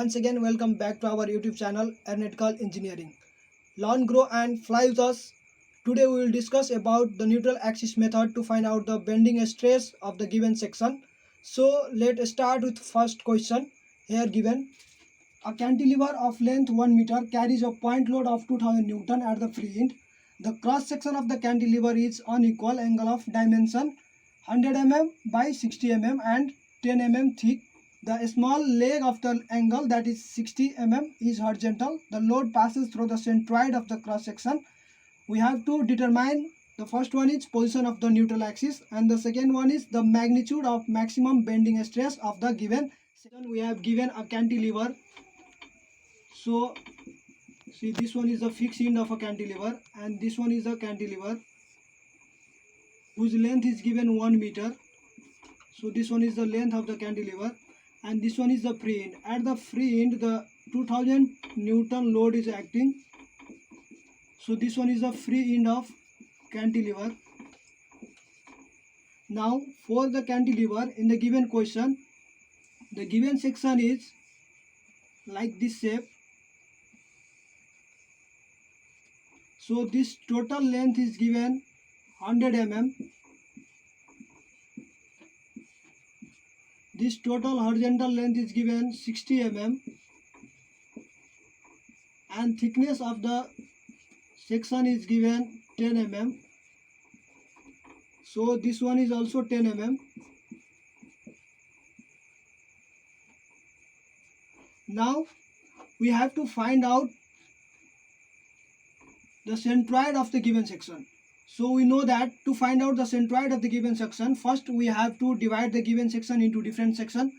Once again, welcome back to our YouTube channel Aeronautical Engineering. Learn, grow and fly with us. Today we will discuss about the neutral axis method to find out the bending stress of the given section. So let's start with first question here given. A cantilever of length 1 meter carries a point load of 2000 Newton at the free end. The cross section of the cantilever is unequal angle of dimension 100 mm by 60 mm and 10 mm thick. The small leg of the angle, that is 60 mm, is horizontal. The load passes through the centroid of the cross section. We have to determine, the first one is position of the neutral axis and the second one is the magnitude of maximum bending stress of the given section. We have given a cantilever. So see, this one is the fixed end of a cantilever and this one is a cantilever whose length is given 1 meter. So this one is the length of the cantilever and this one is the free end. At the free end, the 2000 Newton load is acting. So this one is the free end of cantilever. Now for the cantilever, in the given question, the given section is like this shape. So this total length is given 100 mm. This total horizontal length is given 60 mm and thickness of the section is given 10 mm. So this one is also 10 mm. Now we have to find out the centroid of the given section. So we know that to find out the centroid of the given section, first we have to divide the given section into different sections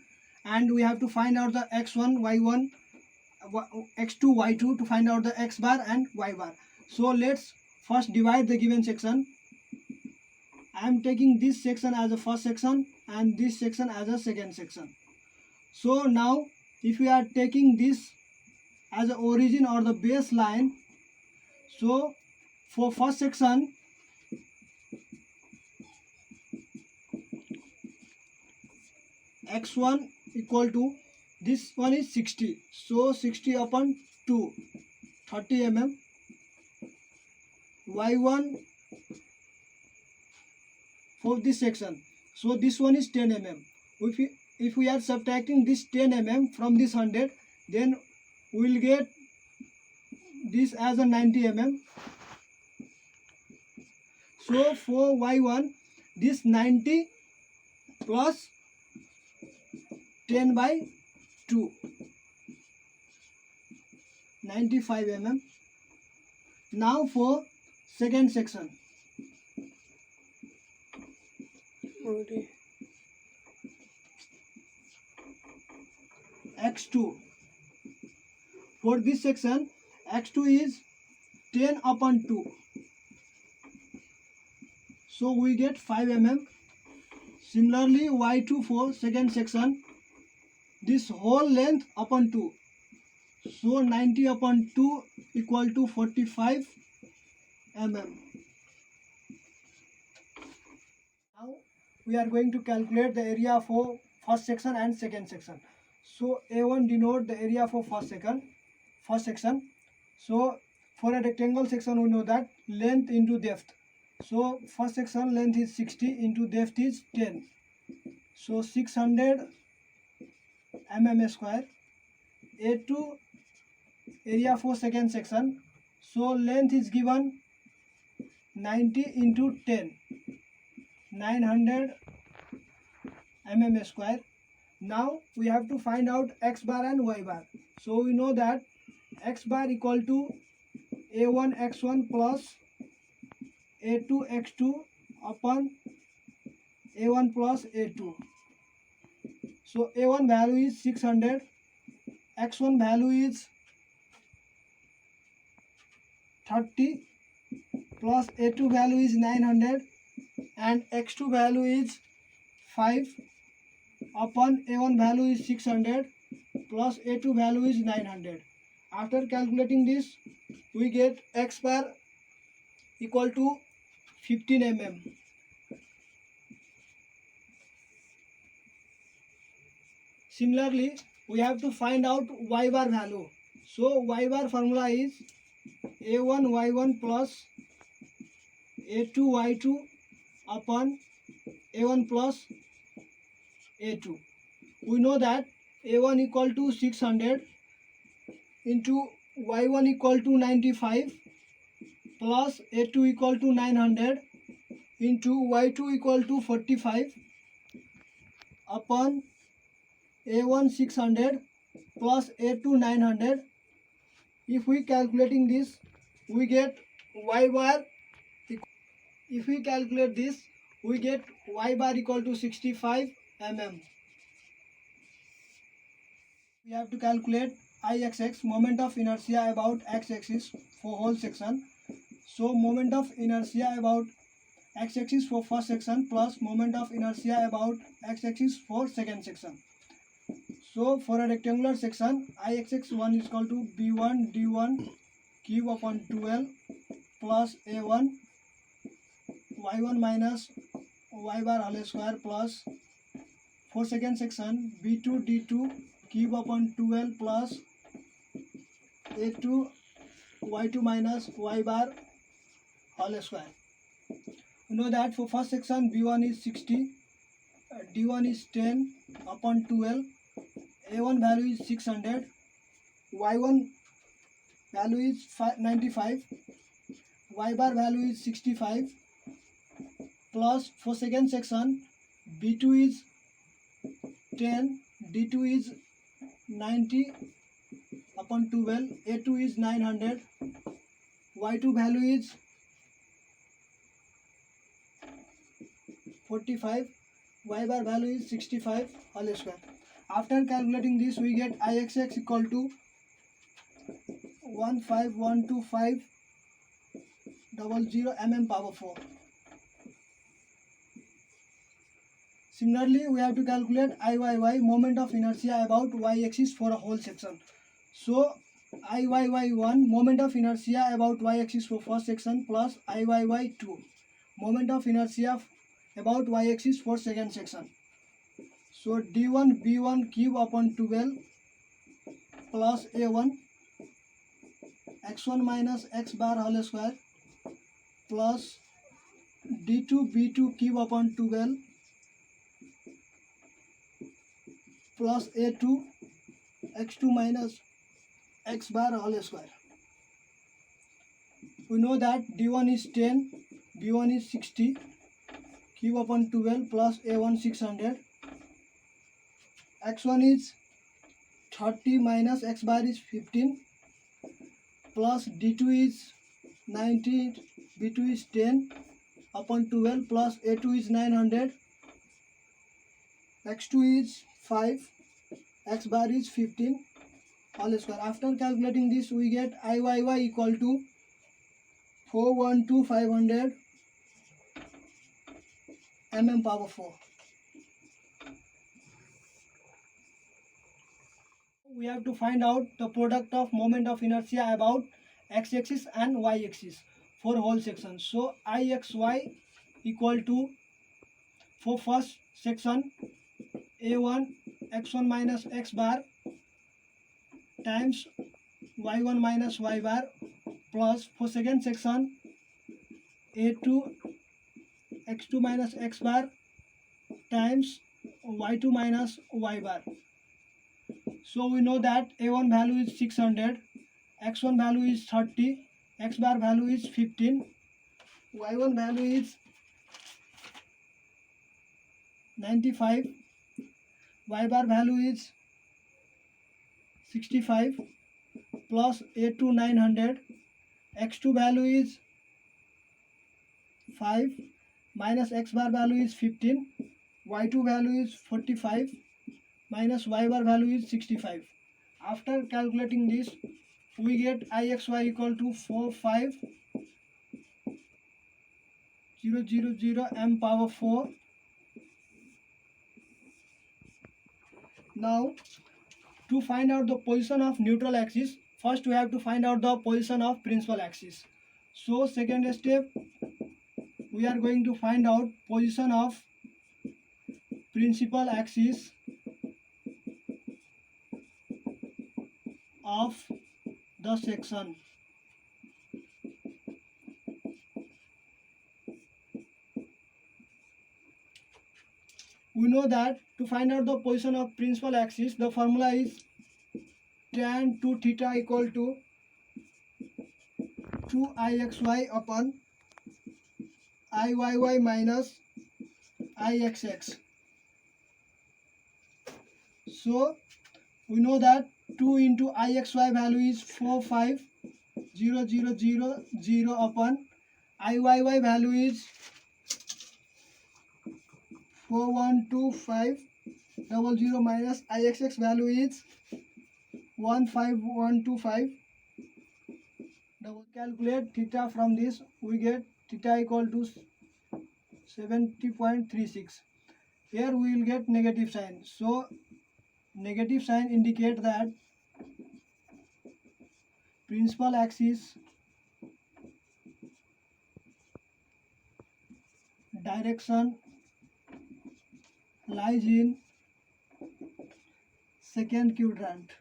and we have to find out the x1, y1, x2, y2 to find out the x bar and y bar. So let's first divide the given section. I am taking this section as a first section and this section as a second section. So now if we are taking this as an origin or the baseline, so for first section, x1 equal to, this one is 60, so 60 upon 2, 30 mm. y1 for this section, so this one is 10 mm. If we are subtracting this 10 mm from this 100, then we will get this as a 90 mm. So for y1, this 90 plus 10 by 2, 95 mm. Now for second section, x2. For this section, x2 is 10 upon 2. So we get 5 mm. Similarly, y2 for second section, this whole length upon 2. So 90 upon 2 equal to 45 mm. Now we are going to calculate the area for first section and second section. So A1 denote the area for first section. So for a rectangle section, we know that length into depth. So first section length is 60 into depth is 10. So 600 mm square. A2 area for second section. So length is given 90 into 10, 900 mm square. Now we have to find out x bar and y bar. So we know that x bar equal to A1 x1 plus A2 x2 upon A1 plus A2. So A1 value is 600, x1 value is 30 plus A2 value is 900 and x2 value is 5 upon A1 value is 600 plus A2 value is 900. After calculating this, we get x bar equal to 15 mm. Similarly, we have to find out y bar value. So y bar formula is a1 y1 plus a2 y2 upon a1 plus a2. We know that a1 equal to 600 into y1 equal to 95 plus a2 equal to 900 into y2 equal to 45 upon a1 600 plus a2 900. If we calculating this, we get y bar. If we calculate this, we get y bar equal to 65 mm. We have to calculate Ixx, moment of inertia about x-axis for whole section. So moment of inertia about x-axis for first section plus moment of inertia about x-axis for second section. So for a rectangular section, Ixx1 is equal to b1 d1 cube upon 12 plus a1 y1 minus y bar whole square plus for second section b2 d2 cube upon 12 plus a2 y2 minus y bar whole square. You know that for first section b1 is 60, d1 is 10 upon 12, a1 value is 600, y1 value is 95, y bar value is 65 plus for second section b2 is 10, d2 is 90 upon 12, a2 is 900, y2 value is 45, y bar value is 65 whole square. After calculating this, we get Ixx equal to 1512500 mm power 4. Similarly, we have to calculate Iyy, moment of inertia about y-axis for a whole section. So Iyy1, moment of inertia about y-axis for first section plus Iyy2, moment of inertia about y-axis for second section. So d1 b1 cube upon 12 plus a1 x1 minus x bar whole square plus d2 b2 cube upon 12 plus a2 x2 minus x bar whole square. We know that d1 is 10, b1 is 60, cube upon 12 plus a1 600, x1 is 30 minus x bar is 15 plus d2 is 90, b2 is 10 upon 12 plus a2 is 900, x2 is 5, x bar is 15 whole square. After calculating this, we get Iyy equal to 412,500 mm power 4. We have to find out the product of moment of inertia about x-axis and y-axis for whole section. So Ixy equal to, for first section, a1 x1 minus x bar times y1 minus y bar plus for second section a2 x2 minus x bar times y2 minus y bar. So we know that a1 value is 600, x1 value is 30, x bar value is 15, y1 value is 95, y bar value is 65 plus a2 900, x2 value is 5 minus x bar value is 15, y2 value is 45 minus y bar value is 65. After calculating this, we get Ixy equal to 45000 m power 4. Now to find out the position of neutral axis, first we have to find out the position of principal axis. So second step, we are going to find out position of principal axis of the section. We know that to find out the position of principal axis, the formula is tan 2 theta equal to 2ixy upon iyy minus ixx. So we know that 2 into ixy value is 450,000 upon iyy value is 412,500 minus ixx value is 15,125. Calculate theta from this, we get theta equal to 70.36. Here we will get negative sign. So negative sign indicate that principal axis direction lies in second quadrant.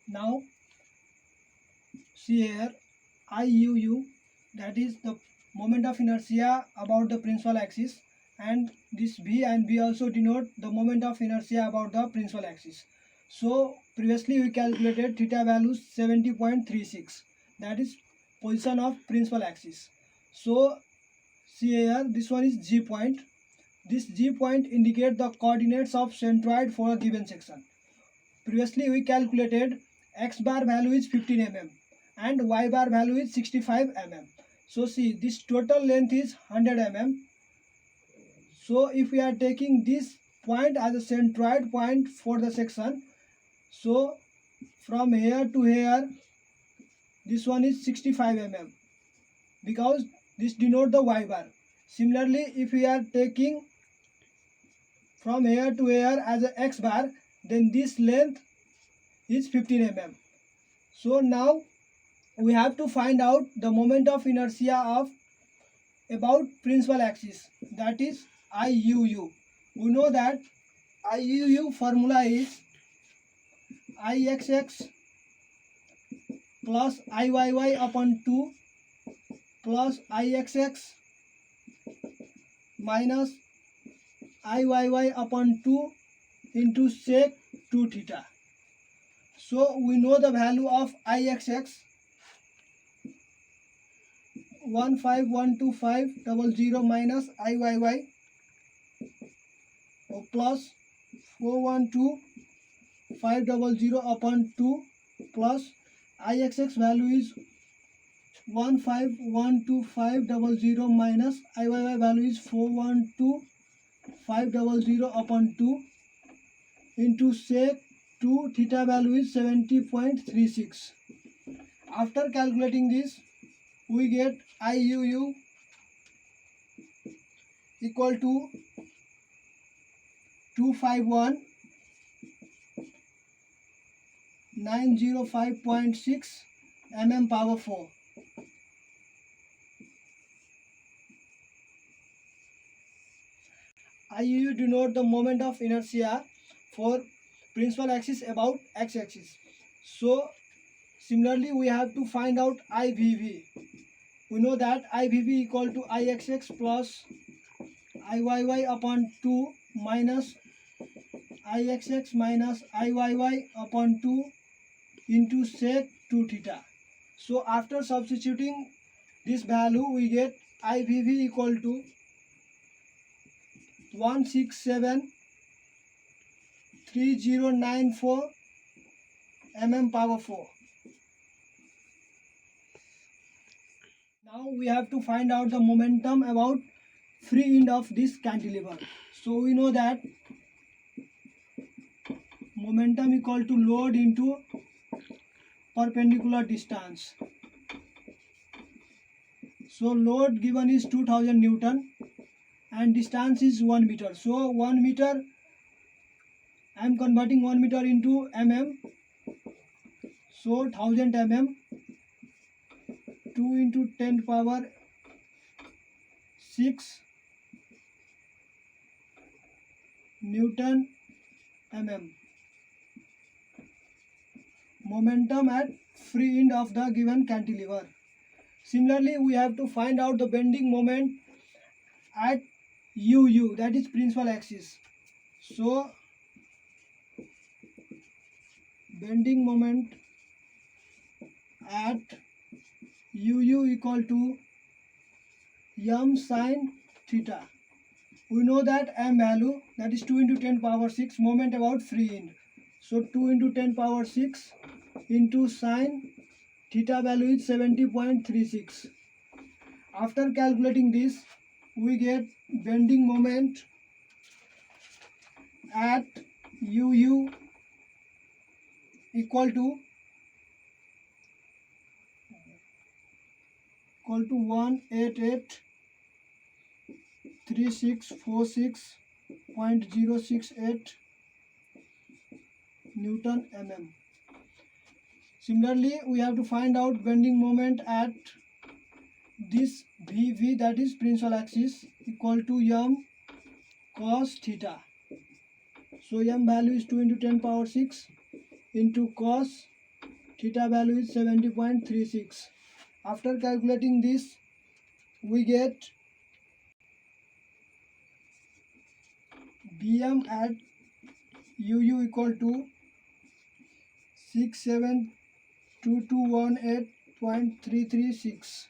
Now see here, IUU, that is the moment of inertia about the principal axis, and this V and B also denote the moment of inertia about the principal axis. So previously we calculated theta value 70.36, that is position of principal axis. So see here, this one is G point. This G point indicates the coordinates of centroid for a given section. Previously we calculated x bar value is 15 mm and y bar value is 65 mm. So see, this total length is 100 mm. So if we are taking this point as a centroid point for the section, so from here to here, this one is 65 mm because this denote the y bar. Similarly, if we are taking from here to here as a x bar, then this length is 15 mm. So now we have to find out the moment of inertia of about principal axis, that is IUU. We know that IUU formula is Ixx plus Iyy upon 2 plus Ixx minus Iyy upon 2 into sec 2 theta. So we know the value of Ixx 15,125,000 minus Iyy plus 412,500 upon 2 plus Ixx value is 15,125,000 minus Iyy value is 412,500 upon 2 into sec 2 theta value is 70.36. After calculating this, we get IUU equal to 251,905.6 mm power 4. IUU denote the moment of inertia for principal axis about x-axis. So similarly we have to find out IVV. We know that IVV equal to Ixx plus Iyy upon 2 minus Ixx minus Iyy upon 2 into sec 2 theta. So after substituting this value, we get IVV equal to 167,3094 mm power 4. Now we have to find out the momentum about free end of this cantilever. So we know that momentum equal to load into perpendicular distance. So load given is 2000 Newton and distance is 1 meter. So 1 meter, I am converting 1 meter into mm. So 1000 mm, 2 into 10 power 6 Newton mm. Momentum at free end of the given cantilever. Similarly, we have to find out the bending moment at UU, that is principal axis. So bending moment at UU equal to m sine theta. We know that m value, that is 2 into 10 power 6 moment about free end. So 2 into 10 power 6 into sine theta value is 70.36. After calculating this, we get bending moment at UU equal to 1883646.068 Newton mm. Similarly, we have to find out bending moment at this VV, that is principal axis, equal to m cos theta. So m value is 2 into 10 power 6 into cos theta value is 70.36. After calculating this, we get Bm at UU equal to 672218.336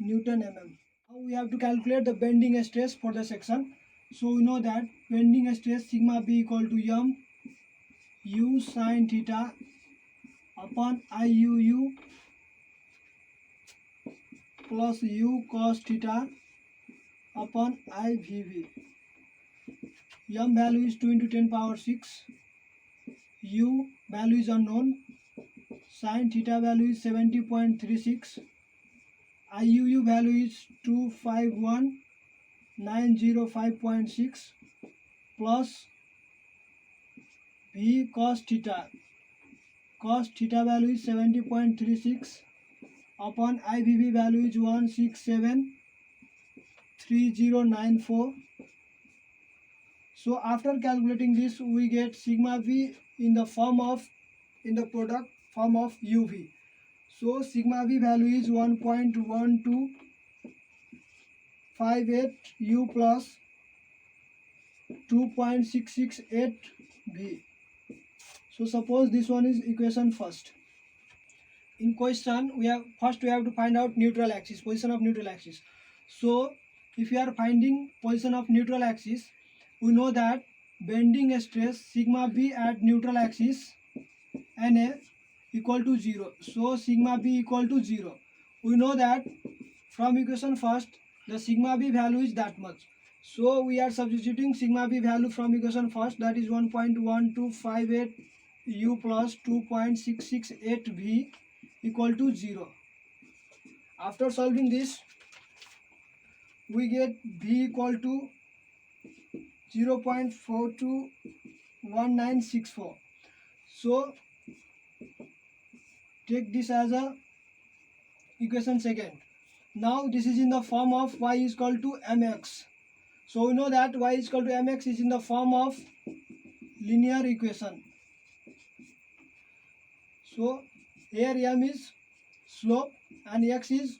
Newton mm. Now we have to calculate the bending stress for the section. So we know that bending stress sigma b equal to m u sin theta upon iuu plus u cos theta upon IVV. M value is 2 into 10 power 6. U value is unknown. Sin theta value is 70.36. IUU value is 251905.6 plus V cos theta. Cos theta value is 70.36 upon IVV value is 1673094. So after calculating this, we get sigma v in the product form of UV. So sigma v value is 1.1258 U plus 2.668 V. So suppose this one is equation first. In question, we have to find out neutral axis, position of neutral axis. So if we are finding position of neutral axis, we know that bending stress sigma b at neutral axis Na equal to 0. So sigma b equal to 0. We know that from equation first, the sigma b value is that much. So we are substituting sigma b value from equation first, that is 1.1258 U plus 2.668 V equal to 0. After solving this, we get V equal to 0.421964. So take this as a equation second. Now this is in the form of y is equal to mx. So we know that y is equal to mx is in the form of linear equation. So here m is slope and x is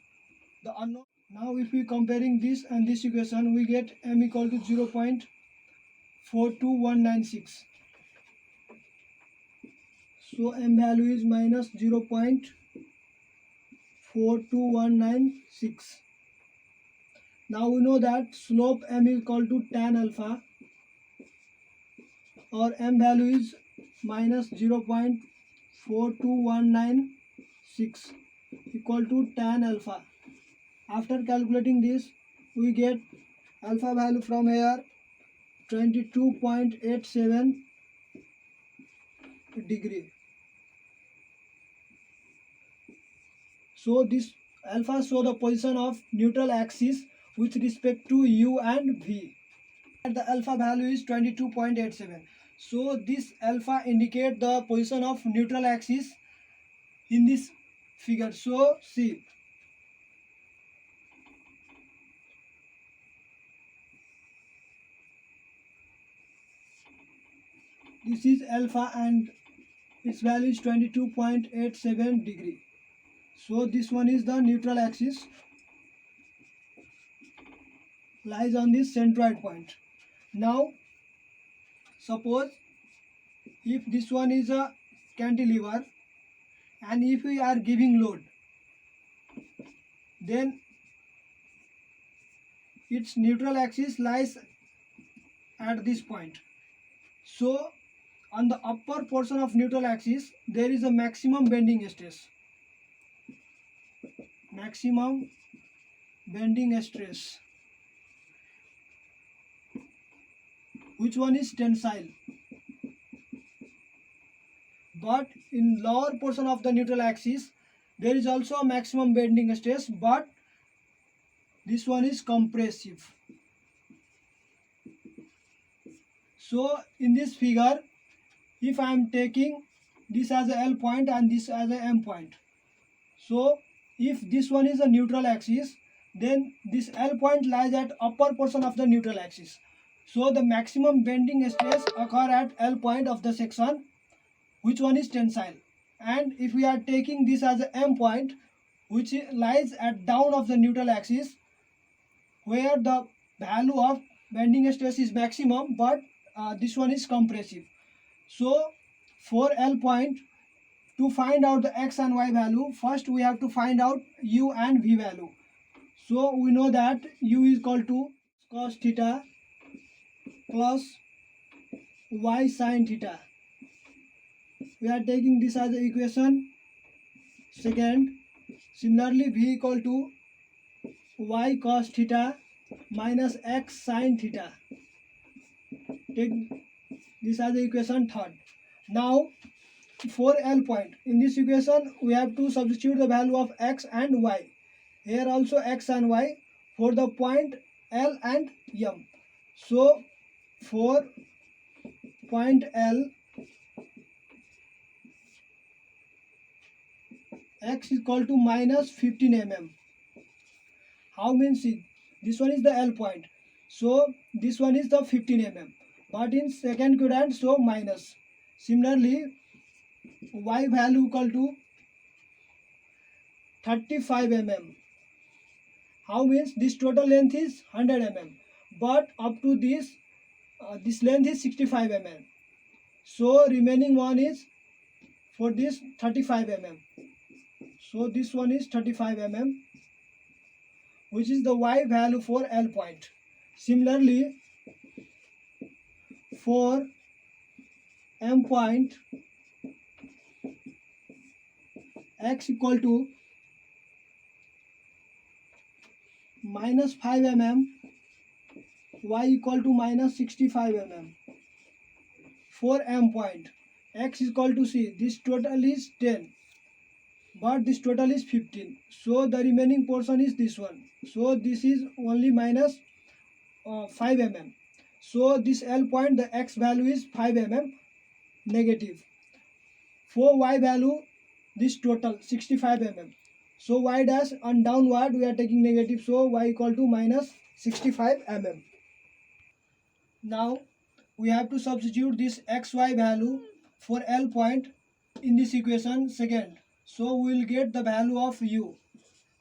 the unknown. Now if we comparing this and this equation, we get m equal to 0.42196. So m value is minus 0.42196. Now we know that slope m is equal to tan alpha, or m value is minus 0.42196 equal to tan alpha. After calculating this, we get alpha value from here 22.87 degree. So this alpha show the position of neutral axis with respect to u and v. And the alpha value is 22.87. So this alpha indicate the position of neutral axis in this figure. So see, This is alpha and its value is 22.87 degree. So this one is the neutral axis, lies on this centroid point. Now suppose if this one is a cantilever and if we are giving load, then its neutral axis lies at this point. So on the upper portion of neutral axis there is a maximum bending stress. Maximum bending stress, which one is tensile. But in lower portion of the neutral axis there is also a maximum bending stress, but this one is compressive. So in this figure, if I am taking this as a L point and this as a M point, so if this one is a neutral axis, then this L point lies at upper portion of the neutral axis. So the maximum bending stress occur at L point of the section, which one is tensile. And if we are taking this as a M point, which lies at down of the neutral axis, where the value of bending stress is maximum, but this one is compressive. So for L point, to find out the x and y value, first we have to find out u and v value. So we know that u is equal to cos theta plus y sin theta. We are taking this as the equation second. Similarly, v equal to y cos theta minus x sin theta. Take this as the equation third. Now for L point, in this equation we have to substitute the value of x and y. Here also x and y for the point L and M. So for point L, x is equal to minus 15 mm. How means it? This one is the L point, so this one is the 15 mm, but in second quadrant, so minus. Similarly, y value equal to 35 mm. How means this total length is 100 mm, but up to this this length is 65 mm. So remaining one is for this 35 mm. So this one is 35 mm, which is the y value for L point. Similarly, for M point, x equal to minus 5 mm, y equal to minus 65 mm. For M point, x is equal to c, this total is 10, but this total is 15. So the remaining portion is this one. So this is only minus 5 mm. So this L point, the x value is 5 mm negative. For y value, this total 65 mm. So y dash on downward we are taking negative. So y equal to minus 65 mm. Now we have to substitute this xy value for L point in this equation second. So we will get the value of u.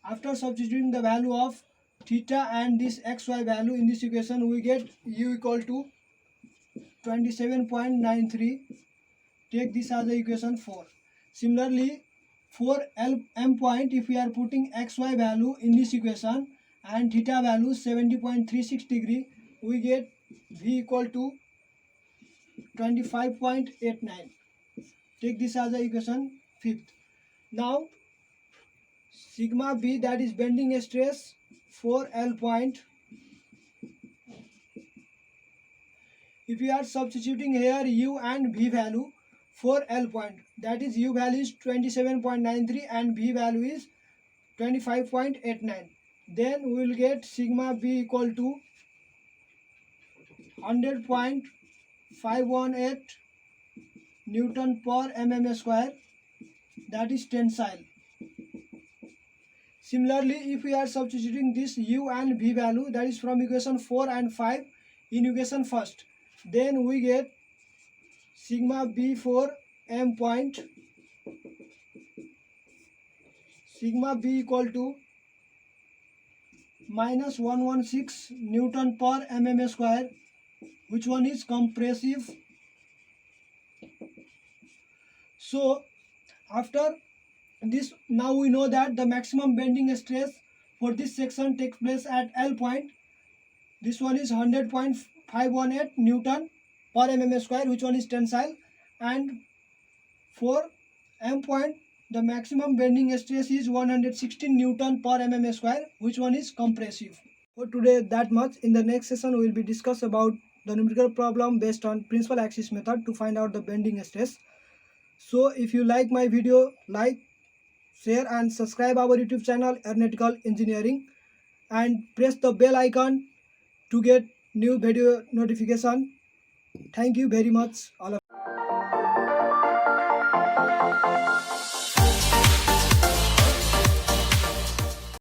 After substituting the value of theta and this xy value in this equation, we get u equal to 27.93. Take this as the equation 4. Similarly, for M point, if we are putting xy value in this equation and theta value 70.36 degree, we get v equal to 25.89. Take this as the equation 5th. Now sigma b, that is bending stress for L point. If we are substituting here u and v value for L point, that is u value is 27.93 and v value is 25.89, then we will get sigma b equal to 100.518 Newton per mm square, that is tensile. Similarly, if we are substituting this u and v value, that is from equation 4 and 5 in equation first, then we get sigma b for m point, sigma b equal to minus 116 Newton per mm square, which one is compressive. So after this, now we know that the maximum bending stress for this section takes place at L point. This one is 100.518 Newton per mm square, which one is tensile, and for M point the maximum bending stress is 116 Newton per mm square, which one is compressive. For today that much. In the next session we will be discuss about the numerical problem based on principal axis method to find out the bending stress. So if you like my video, like, share and subscribe our YouTube channel Aeronautical Engineering, and press the bell icon to get new video notification. Thank you very much all of you.